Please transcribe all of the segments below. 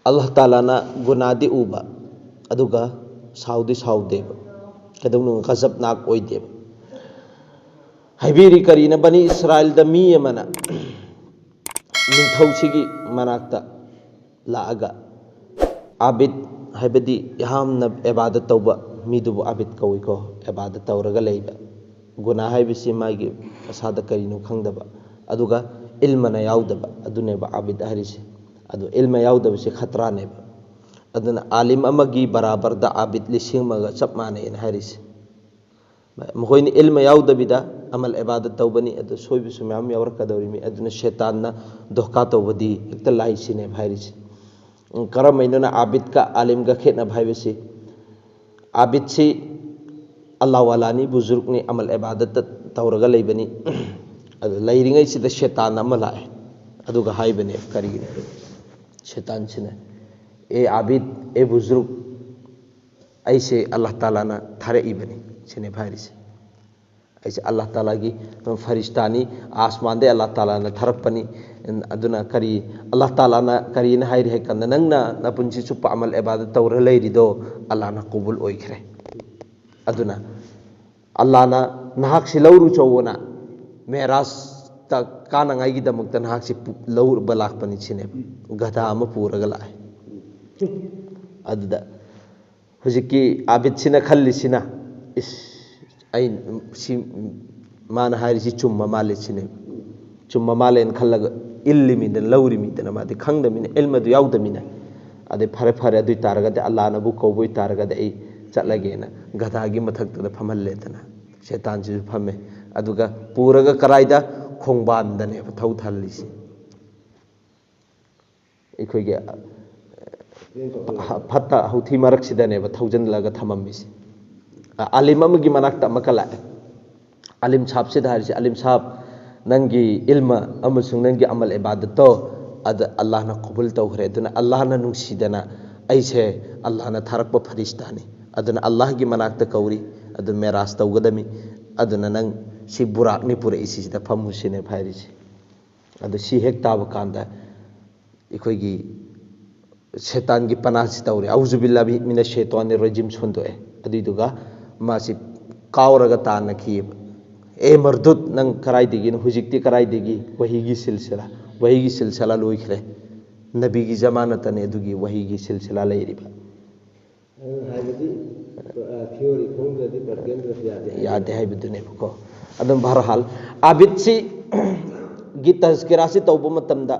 Allah Ta'ala na gunadi uba aduga saudi saudeba kadang kasab nak oideba haibiri karina bani Israel da mi mana ninthaushigi marakta laaga Aabit haibadi yahamna ibadat tawba midubu Aabit kawi ko ibadat tawraga leiba guna haibc magi asada karino khangdaba aduga ilmana yaudaba aduneba Aabit harise adu ilma yaudaba se khatra neba aduna alim amagi barabar da Aabit lising maga chap mane in harise mohoini ilma yaudabida amal ibadat tawbani adu soibu sumam yawra kadawrimi aduna shaitanna dohka tawbadi ekta lai sine harise karamainana Aabit ka Alimga khetnab haibc Aabit si Allah walani buzurg ni amal ibadat tawraga leibani adu lairingai sida shaitan amala aduga haibane karine shaitan sine e Aabit e buzurg aise Allah Ta'ala na thare ibani sine bharise aise Allah Ta'ala gi farishtani asman de Allah Ta'ala na tharapani aduna kari Allah Ta'ala na kari na hairi hekan nangna na punchi chupa amal ibadat tawra leiri do Allah na qabul oikhre aduna Allah na nahak si lawru chawona meras ta kana ngai gi damuk tan hak si lawr balak pani chine gada ama puraga lai aduda hujiki Aabit sina khalli sina is ai si mana hairi si chumma male chine chumma malen khallaga illimi den lawri mi den ma de khangda min ilma du yawda mina ade phare phare adu taraga de Allah na bu ko boi taraga de ai chatlage na gada gi mathak da phamal ledana shaitan ji phame aduga puraga karaida khongban dane thau thalisi ikoi ge phatta hauthi marak sidane ba thaujan laga thamamisi alim amagi manakta makala alim sahab se dharisi alim sahab nangi ilma amasung nangi amal ibadat to ad Allah na qabul tawkhre aduna Allah na nungsidana aise Allah na tharakpa faristani aduna Allah gi manakta kauri adun meras tawgadami aduna nang si burak ni pura isi da phamusine phairisi adu si hek tab kanda ikoi gi shaitan gi panasi tawre auzu billahi minash shaitanir rajim sundo adiduga masi kawraga tan ki e mardut nang karai digi hujikti karai digi wahi gi silsila loikhre nabi gi zamanat ne dugi wahi gi silsila leiriba theory khongda di bargen yaade hay bidune ko adum barhal Aabit si gi tazkirasi tawbu matamda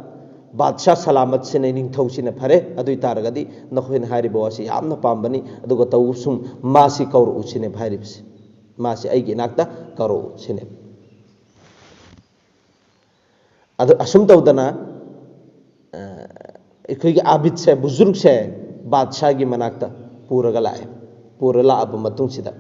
बादशाह सलामत से नहीं थौसिने फरे अदुई तारगदी नखोइन हारि बवासी यामना पाम्बनी अदुगा तौसुम मासी कौर उसिने भाइरिबस मासी आइगी नाक्ता करो सिने अदु असुम तौदना इखोइगी Aabit से बुजुर्ग से बादशाह की मनाक्ता पूरगा लाए पूरला अब मतुंग सिदा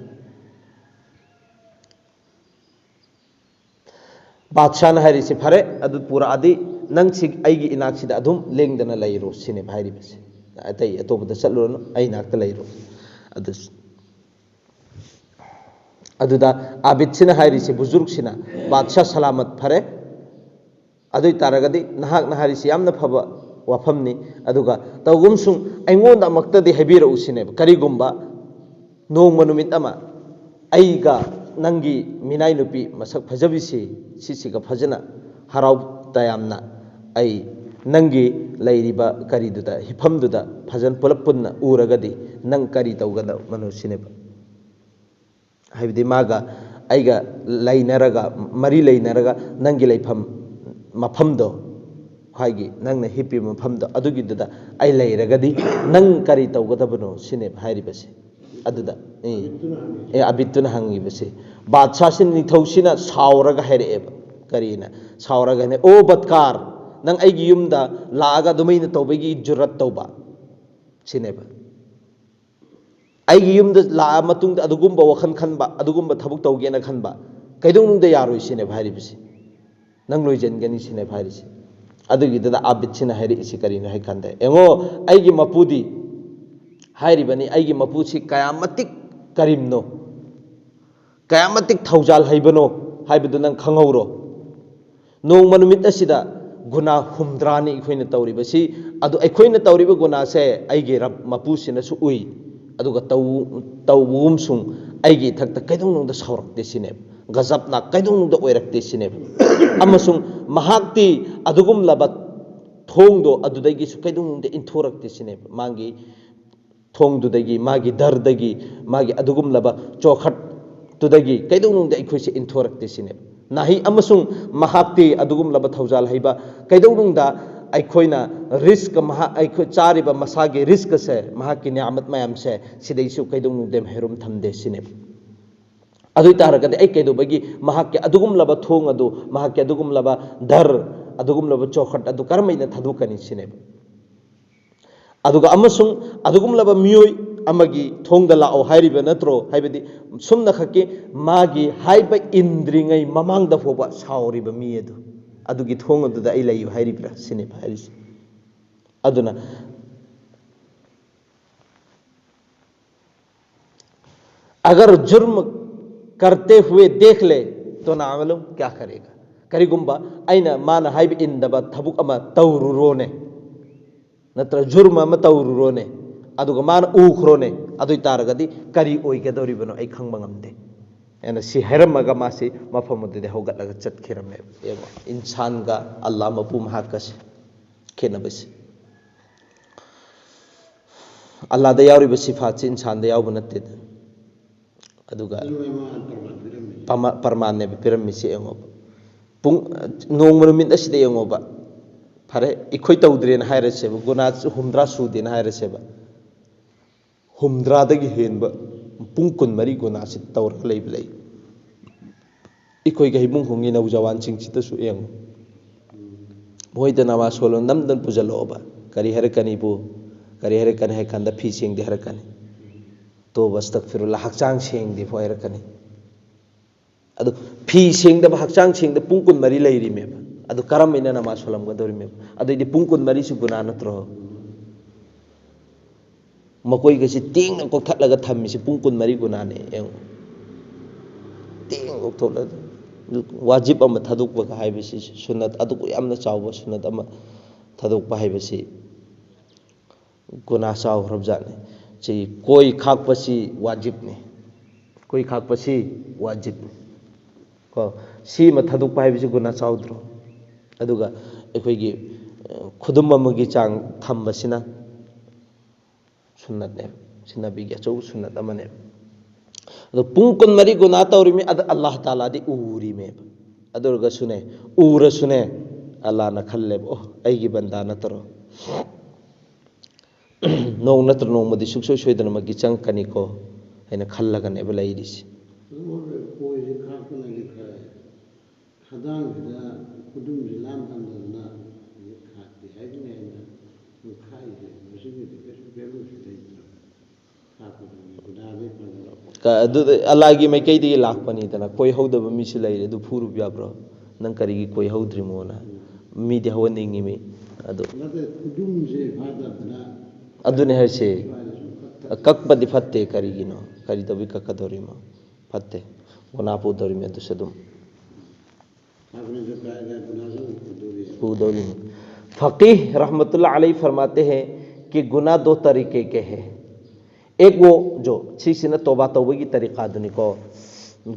बादशाह न हारि से फरे अदु पूरा आदि नंग सी आइगी इनाक सिदा अदुम लेंगदना लैरो सिने भाइरिबस अतै अतोबदा चलुरन आई नाक्ता लैरो अदुस अदुदा Aabit सिना हारि से बुजुर्ग सिना बादशाह सलामत फरे अदुई तारगदी नहाक नहारि से यामना फबा वाफमनी अदुगा तौगुम सुं ऐंगोंदा मक्तदी हैबिर उसिने करिगुंबा नोंग मनुमित अमा आइगा नंगी मिनाई नुपी मसक फजबिसी सिसिगा फजना हराव तयामना आई नंगी लैरिबा करिदुदा हिफमदुदा फजन पुलपुन्ना उरगदी नंग करि तौगदा मनुसिनेबा हाइबदी मागा आइगा लैनरगा मरी लैनरगा नंगी लैफम मफमदो हाइगी नंगना हिपी मफमदो अदुगिदुदा आई लैरगदी नंग करि तौगदबनो सिनेब हाइरिबसे अदुदा ए Aabituna hangibase बादशाह सिन निथौसिना सावरगा हैरेबा करीना सावरगा ने ओ बदकार नंग आइगी युमदा लागा दुमैना तौबगी जुरत तौबा सिनेबा आइगी युमदा ला मतुंगदा अदुगुंबा वखन खनबा अदुगुंबा थबुक तौगेना खनबा कैदुंगदा यारोय सिने भाइरिबसे नंग लोइजनगनी सिने भाइरिसे अदुगिददा Aabit सिना हैरे इसी करीना है खंदे एंगो आइगी मपुदी हाइरिबनी आइगी मपुसी कयामतिक करीमनो कयामतिक थौजाल हाइबनो हाइबदु नंग खंगौरो नोंग मनुमित असिदा guna humdrani ikhoina tawriba si adu ikhoina tawriba guna se aige rab mapusina su ui aduga tawum sung aige thakta kaidong nungda saurakte sine gazab na kaidong nungda oirakte sine amasung mahakti adugum labat thongdo adudagi su kaidong nungda inthorakte sine mangi thongdudagi magi dardagi magi adugum laba chokhat tudagi kaidong nungda ikhoise inthorakte sine nahi amasung mahakti adugum laba thaujal haiba kaidong nungda aikhoina risk maha aikho chariba masage risk se mahaki ni'amat mayam se sidaisu kaidong nungdem herum thamde sine adu taragade ai kaido bagi mahaki adugum laba thong adu mahaki adugum laba dar adugum laba chokhat adu karmaina thadukani sine aduga amasung adugum laba miyoi amagi thongda lao hairiba natro haibadi sumna khaki magi haiba indringai mamangda foba sauriba mi edu adugi thong adu da ai layu hairibra sine hairis aduna अगर जुर्म करते हुए देख ले तो ना मालूम क्या करेगा करीगुम्बा आइना मान हाइब इंदबा थबुक अमा तौरुरोने नत्र जुर्म अमा तौरुरोने अदुगा मान उखरोने अदुइ तारगदि करी ओइगदौरिबनो आई खंबा ngamde एना सि हैरमगा मासि मफमदे होगतलगा चटखिरमे एगो इंसान गा अल्लाह मपु महाकस खेनबस अल्लाह दा यावरिबा सिफात इंसान दा यावबा नत्ते अदुगा परमाने पिरमिसे एंगो पुंग नोंग मिनिट असिदे एंगोबा फरे इखोय तौद्रेन हायरसेबा गुना हुमद्रा सुदेन हायरसेबा हुमद्रा दगी हेनबा पुंग कुन मरी गुना सि तौर लेब लई इखोय गहि मुंग हुंगी नौ जवान सिंग सितसु एंग मोइदा नमाज सोलो नमदन पुजलोबा करी हर कनीबु करी हर कन है कंदा फी सिंग दे हर कनी तो अस्तगफिरुल्लाह हकचांग सेंग दे फोयर कनी अदु फी सेंग द हकचांग सेंग द पुंग कुन मरी लेरी मेबा अदु करम इना नमाज सोलम गदोरी मेबा अदु दि पुंग कुन मरी सु गुना नत्रो मकोई गसि टिंग न को खटलगा थम्मि सि पुंग कुन मरी गुना ने एंग टिंग को थोला वाजिब अम थदुक बगा हाइबसि सुन्नत अदु को यामना चावबा सुन्नत अम थदुक बा हाइबसि गुना चाव रबजाने ची कोई खाकपसी वाजिब ने कोई खाकपसी वाजिब को सी मथदुक पाइबिसि गुना चाउद्रो अदुगा एखोइगी खुदुम अमगी चांग थम्बसिना सुन्नत ने सिनबीगी अचौ सुन्नत अमने अदु पुंग कुन मरी गुना तौरिमि अद अल्लाह ताला दी उरी में अदुरगा सुने उर सुने अल्लाह न खल्ले ओ आइगी बंदा नतरो नोंग नत्र नोंग मदि सुक्सोय सोयदन मगी चंग कनिको हैना खल्लगन एबा लैरिस कोई खाकना लिखा है खदांग दा कुदुम जिलाम अंदना ये खाती है कि नहीं ना वो खाई है मशीन में कैसे बेलू से देता खाकना गुदा भी पंगला का अदु अल्लाह गी मै कैदी लाखपनी तना कोई हौदब मिसि लैरे दु फुरु ब्याब्रो नंग करिगी कोई हौद्रिमोना मी दे हवनिंगी मी अदु नते कुदुम से फादा बना अदुने हसे कक्पदि फत्ते करिगिनो करि तबि कक्कदोरिमो फत्ते गुनापु दोरिमे दुसदुम आपने जो कहा है गुनाह पूदोरी फकीह रहमतुल्लाह अलैहि फरमाते हैं कि गुनाह दो तरीके के हैं एक वो जो सीसिना तौबा तौबगी तरीका दुनिको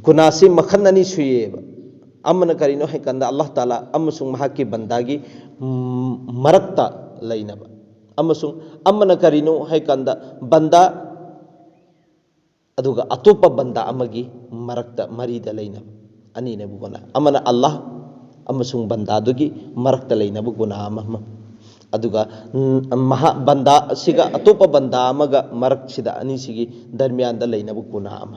गुनाह से मखन अनी सुये अमन करिनो है कंदा अल्लाह ताला अमसुंग महाकी बंदागी मरक्ता लैनबा अमसुंग अमन करिनो है कंदा बंदा अदुगा अतोप बंदा अमगी मरक्ता मरीदा लैनबा अनि ने बुगना अमन अल्लाह अमसुंग बंदा दुगी मरक्ता लैनबा गुना अमम अदुगा महा बंदा सिगा अतोप बंदा अमगा मरक सिदा अनि सिगी दरमियान दा लैनबा गुना अम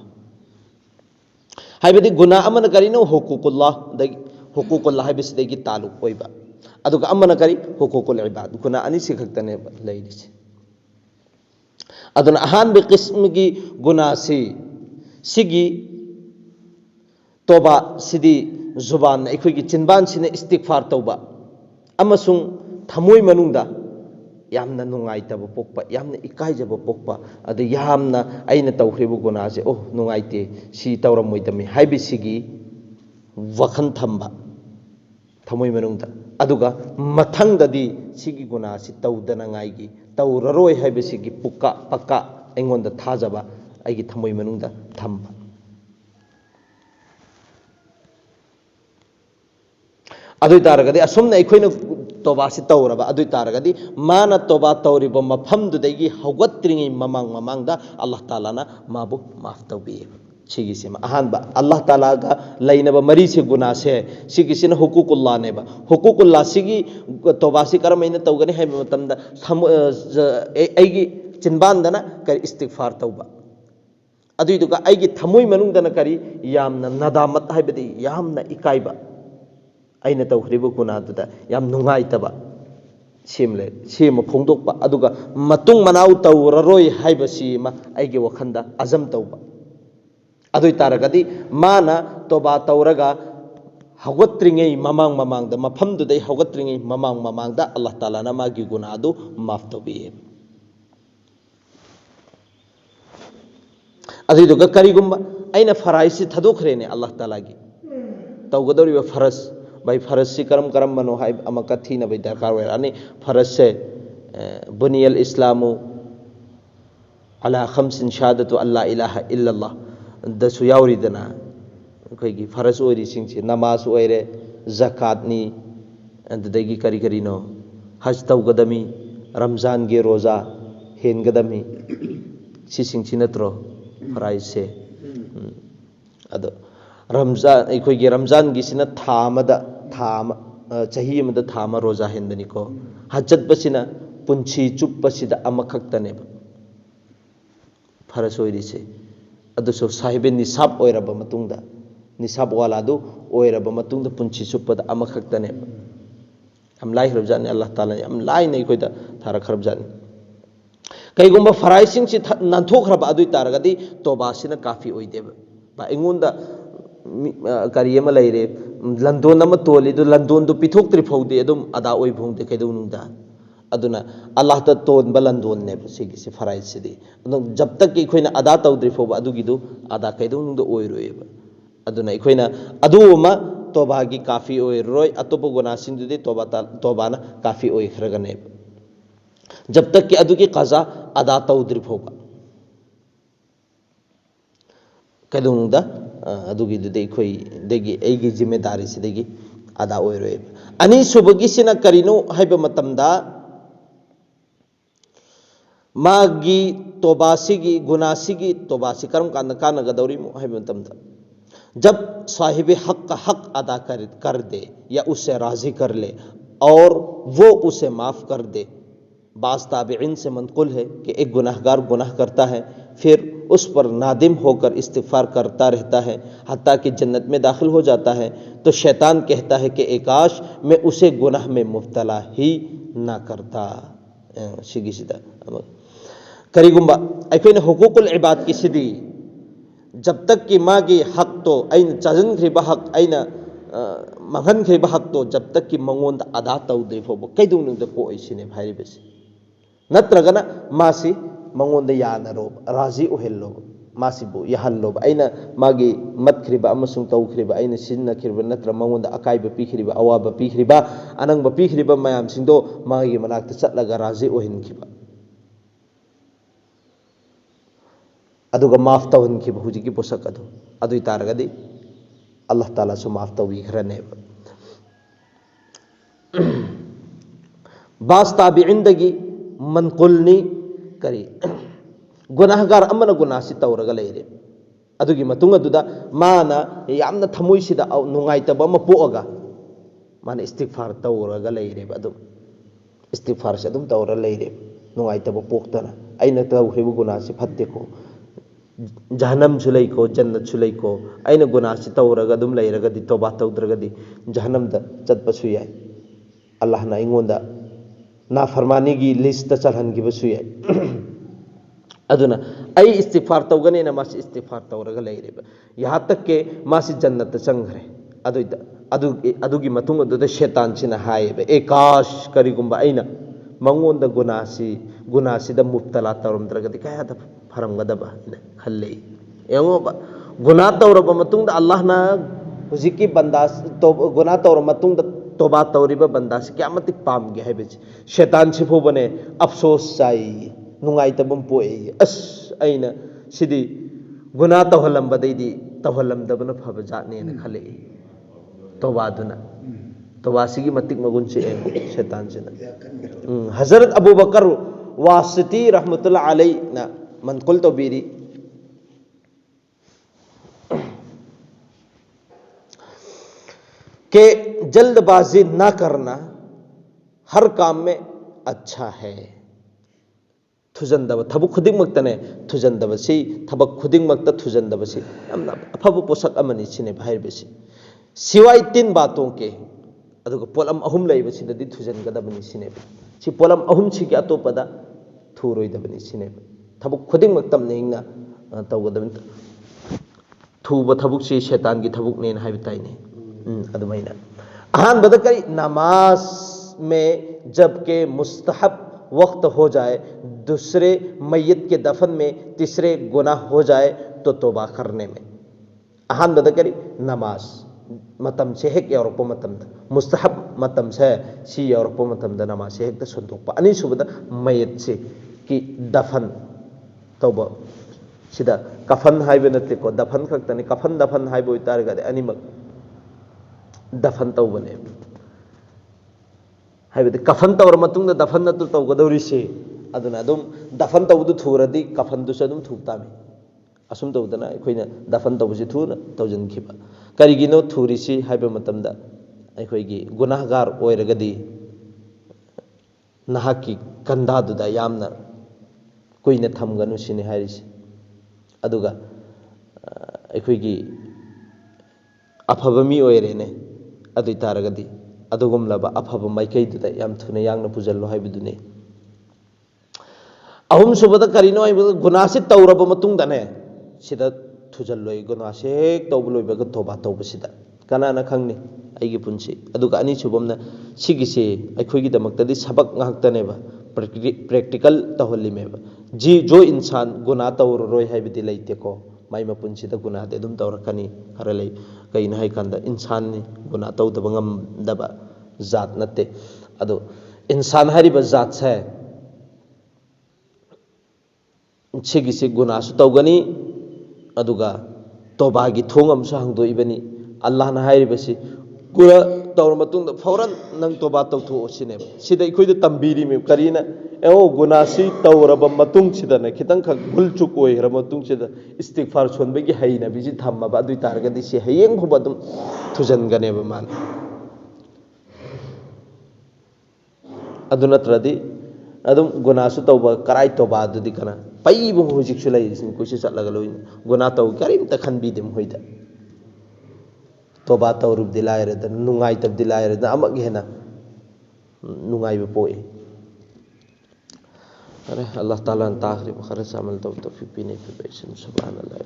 हाइबदि गुना अमन करिनो हुकूकुल्लाह हाइबसिदगी तालुक ओइबा अदुगा अमन करि हुकूकुल इबाद गुना अनि सिखक्तने लैरिसि अदुना अहान बे किस्म की गुना सिगी तोबा सिदी जुबान अखोई चिनबान सिने इस्तिगफार तौबा अमसुंग थमोय मनुंगदा यामना नुंगाइतब पोकपा यामना इकाइजब पोकपा अद यामना अइना तौख्रिबु गुनासे ओ नुंगाइते सि तौरमोइदमी हाइबिसिगी वखन थंबा थमोय मनुंगदा अदुगा मथंगददी सिगी गुनासी तौदनंगाइगी तौररोय हाइबसिगी पुक्का पक्का ऐंगोंदा थाजबा आइगी थमोय मनुंगदा थम्बा अदुई तारगदि असुमना अखोइना तोबासी तौरबा अदुई तारगदि माना तोबा तौरिबो मफमदुदैगी हौगत्रिङै ममांग ममांगदा अल्लाह तालाना माबु माफ तौबिएबा सिगिसिमा अहानबा अल्लाह तालागा लैनबा मरीसे गुनासे सिगिसिना हुकुकुल्लाह नेबा हुकुकुल्लाह सिगी तोबासी करमैना तौगनि हाइबा मतमदा ऐगी चिनबानदना करि इस्तिगफार तौबा अदुइदुगा ऐगी थमोय मनुंगदना करि यामना नदामत हाइबदि यामना इकाइबा अैना तौखरिबो गुनादुदा याम नुंगाइतबा सेमले सेम फोंदोकपा अदुगा मतुंग मनाउ तौररोय हाइबसिमा ऐगे वखंदा अजम तौबा अदुई तारगदि माना तोबा तौरगा हौगत्रिङै ममांग ममांगदा मफमदुदै हौगत्रिङै ममांग ममांगदा अल्लाह तालाना मागी गुनादु माफ तौबिए अदुइदुगा करिगुम्बा अैना फराइसि थदोखरेने अल्लाह तालागी तौगदौरिबा फरस भाई फरस से करम करम बनो हाई अमका थी ना भाई दरकार हुआ यानी फरस से बुनियल इस्लामु अला खम्सिन शहादतु अल्ला इलाहा इल्लल्लाह दसु यावरिदना कोई फरस ओरी सिंह से नमाज ओरे ज़कात नी अंदगी करी करीनो हज तौगदमी रमजान गे रोजा हेनगदमी सिंह नत्रो फराइज से अदो रमजान अखोई रमजान गिसिना थामदा थाम चाही मद थाम रोजा हेनदनिको हजत बसिना पुंछी चुप बसिदा अमखक्तनेब फरस ओइरिसे अदुसो साहिबे निसाब ओइरब मतुंगदा निसाब वालादु ओइरब मतुंगदा पुंछी चुपदा अमखक्तनेब हम लाई खरबजाने अल्लाह ताला हम लाई नै कोइदा थारा खरबजाने कईगुम्बा फराइसिंग से नांथोखरब अदुई तारगदि तोबासिना काफी ओइदेब बा इंगोंदा करियमा लैरे लंदोन अमा तोलिदु लंदोन दु पिथोक्त्रि फौदे अदुम अदा ओइ भोंदे कैदौनुंदा अदुना अल्लाह ता तोनबा लंदोन ने सिगी से फराइज सिदि जब तक कि इखोइना अदा तौद्रि फौबा अदुगिदु अदा कैदौनुंदा ओइरोएबा अदुना इखोइना अदुमा तोबागी काफी ओइरोय अतोपो गुनासिंदुदि तोबाना काफी ओइखरगने जब तक कि अदुगी कजा अदा तौद्रि फौबा कैदौनुंदा अदुगिदुदि इखोइ देगी एगी जिम्मेदारी सिदगी अदा ओइरोय अनि सुबगी सिना करिनो हाइबा मतमदा मागी तोबासिगी गुनासिगी तोबासी करम कान गदौरी हाइबा मतमदा जब साहिब हक का हक अदा कर दे या उससे राजी कर ले और वो उसे माफ कर दे बास ताबिईन से मनकुल है कि एक गुनाहगार गुनाह करता है फिर उस पर नादिम होकर इस्तिगफार करता रहता है हत्ता कि जन्नत में दाखिल हो जाता है तो शैतान कहता है कि एकाश मैं उसे गुनाह में मुब्तला ही ना करता सिगिसिदा करीगुम्बा अखोइना हुकूकुल इबाद की सिदी जब तक कि मागी हक तो अइन चाजनख्रिबा हक अइना मंगनख्रिबा हक तो जब तक कि मंगोंद अदा तौद्रि फौबा कैदौनुंदा कोइसिने भाइरिबेसे नत्रगना मासी मंगोंद यानरो राजी ओहेल्लो मासीबु यहल्लो अइना मागी मत्ख्रिबा अमसुंग तौख्रिबा अइना सिन्नख्रिबा नत्र मंगोंद अकाइबा पीख्रिबा अवाबा पीख्रिबा अनंगबा पीख्रिबा मयाम सिंदो मागी मनाक्ता चटलगा राजी ओहेनखिबा अदुगा माफ तौहनखिबा हुजिकी पोसक अदु अदुई तारगदि अल्लाह ताला सु माफ तौबिखरनेबा बास ताबिईनदगी मनकुलनी करी गुनाहगार अमना गुनासी तौरगा लेरे अदुगी मतुंग अदुदा माना यामना थमोइसिदा नुंगाइतबा अमा पोअगा माना इस्तिगफार तौरगा लेरे अदुम इस्तिगफार से अदुम तौरा लेरे नुंगाइतबा पोक्तना अइना तौखरिबु गुनासी फत्तेको जहन्नम सुलैको जन्नत सुलैको अइना गुनासी तौरगा अदुम लेरगदि तौबा तौद्रगदि जहन्नम द चतपसु याय अल्लाह ना इंगोंदा ना फरमानी की लिस्ट चलहनगिबसु याय अदुना आई इस्तिगफार तौगने ना मासी इस्तिगफार तौरगा लेरेबा यहाँ तक के मासी जन्नत चंगरे अदुगी मतुंग अदुदा शैतान सिना हायेबा एकाश करिगुम्बा अइना मंगोंद गुनासीदा मुब्तला तौरमद्रगदि कयादा फरमगदबा खल्ले यंगोबा गुनाह तौरबा मतुंग अल्लाह ना हुजिकी बंदा तो गुना तौर मतुंग तोबा तौरीबा बंदा से क्या मतिक पामगे है बेच शैतान सिफो बने अफसोस चाई नुंगाई तबम पोए अस अइना सिदी गुना तौहलंबदैदी तौहलंदबना फब जातने न खले तोबा दुना तोबा सिगी मतिक मगुन से शैतान से हजरत अबू बकर वासिती रहमतुल्लाह अलैह ना मनकुल तो बीरी के जल्दबाजी ना करना हर काम में अच्छा है थुजंदब थबु खुदिंग मक्तने थुजंदब सी थबक खुदिंग मक्ता थुजंदब सी हमना अफब पोषक अमनी सिने भाई बेसी सिवाय तीन बातों के अदुग पोलम अहुम लई बसिददी थुजनगदबनी सिने सी पोलम अहुम सी के अतोपदा थुरोइदबनी सिने थबुक खुदिंग मक्तम नेंगना तौगदबन थुब थबुक सी शैतान की थबुक नेन हाइब ताइने अदुमैना अहान बद करी नमाज में जबकि मुस्तहब वक्त हो जाए दूसरे मैयत के दफन में तीसरे गुनाह हो जाए तो तौबा करने में अहान बद करी नमाज मतम से हेक यौरप मतम मुस्तहब मतम से सी यौरप मतम नमाज से हेक सुनथोप अनी सुबद मैयत से की दफन तौबा सिदा कफन हाइबे नते को दफन खक्तने कफन दफन हाइबो इतारगदे अनिमक दफन तौबने हाइबे कफन तौर मतुंग दफन नतु तौगदौरिसे अदुना दुम दफन तौदु थुरदी कफन दुस दुम थुक्तामी असुम तौदना अखोइना दफन तौबसि थुना तौजनखिबा करिगिनो थुरिसि हाइबे मतमदा अखोइगी गुनाहगार ओइरगदी नहाकी कंदादुदा यामना कुइना थमगनु सिने हारिसि अदुगा अखोइगी अफबमी ओइरेने अदुइ तारगदी अदुगुमलबा अफब माइकैदुदा याम थुना यांगना पुजल्लो हाइबदुने अहुम सुबदा करिनो हाइबदा गुनासे तौरब मतुंगदने सिदा थुजल्लोय गुनासे तौबलोइबग तौबा तौबसिदा कनाना खंगनि आइगी पुंसी अदुगा अनी सुबमना सिगिसे अखोइगी दमक्तदी सबक ngahaktaनेबा प्रैक्टिकल तहलिमेबा जी जो इंसान गुना तौररोय हाइबदी लैतेको माइ मपुंसीदा गुनादे दुम तौरकनी हर लೈ कहीं है कंदा इंसान ने गुना तौदब ngамदबा जात नते अदो इंसान हारिबा जात से सिगिसे गुनासु तौगनी अदुगा तौबागी थोंग अमसु हंगदोइबनी अल्लाह ना हारिबसी गुना तौर मतुंग फौरन नंग तौबा तौथो सिने सिदा इखोइद तंबीरी में करीना एओ गुनासी तौरब मतुंग सिदने खितंग ख भूल चुक ओइहर मतुंग सिदा इस्तिगफार सोनबगी हैना बिजि थम्मबा अदुइ तारगदी से हयेंग होबा दुम थुजनगनेबा मान अदु नत्रदी अदुम गुनासु तौबा कराई तौबा अदुदी कना पैबु हुजिकसु लैसिन कुइसि चटलगा लोइन गुना तौ करिम त खनबीदेम होइदा तौबा तौरुब दिलायरद नुंगाई तब दिलायरद अमग हेना नुंगाई पोए अरे अल्लाह ताला ने ताखरिब खरस अमल तौ तौफीक पीने पे बेसन सुभान अल्लाह